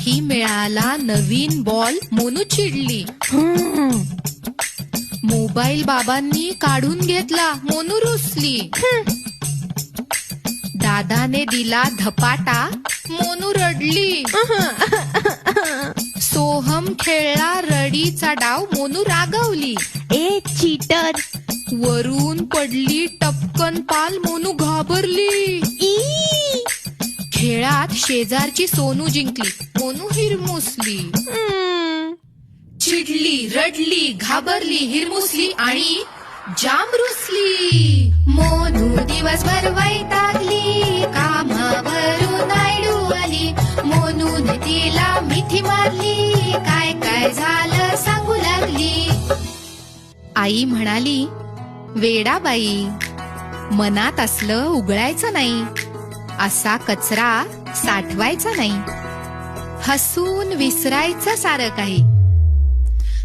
नाही मिळाला नवीन ball, Monu चिडली. Mobile बाबांनी काढून घेतला, मोनू रुसली. दादाने दिला धपाटा, मोनू रडली. सोहम खेळला रडीचा डाव, मोनू रागवली. ए चीटर. वरून पडली टपकन पाल, मोनू घाबरली. खेळात शेजारची सोनू जिंकली, मोनू हिरमुसली. चिडली, रडली, घाबरली, हिरमुसली आणि जाम रुसली. मोनू दिवसभर वैतागली, कामावरून आयडू आली. मोनूने तिला मिठी मारली, काय काय झालं सांगू लागली. आई म्हणाली, वेडाबाई, मनात असलं उघडायचं नाही, असा कचरा साठवायचा नाही, हसून विसरायचं सारं काही.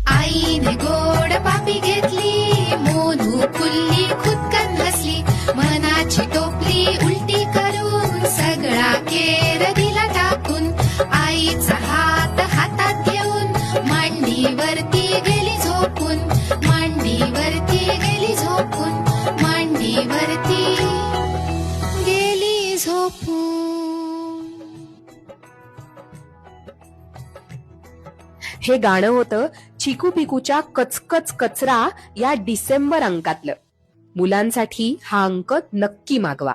आईने गोड पापी घेतली, मोनू कुल्ली खुदकन हसली. मनाची टोपली उलटी करून सगळा केर दिला टाकून. आईचा हात हातात घेऊन मांडीवरती गेली झोपून. मांडीवरती गेली झोपून. मांडीवरती गेली झोपून. हे गाणं होतं चिकू पिकूच्या कचकच कचरा या डिसेंबर अंकातलं. मुलांसाठी हा अंक नक्की मागवा.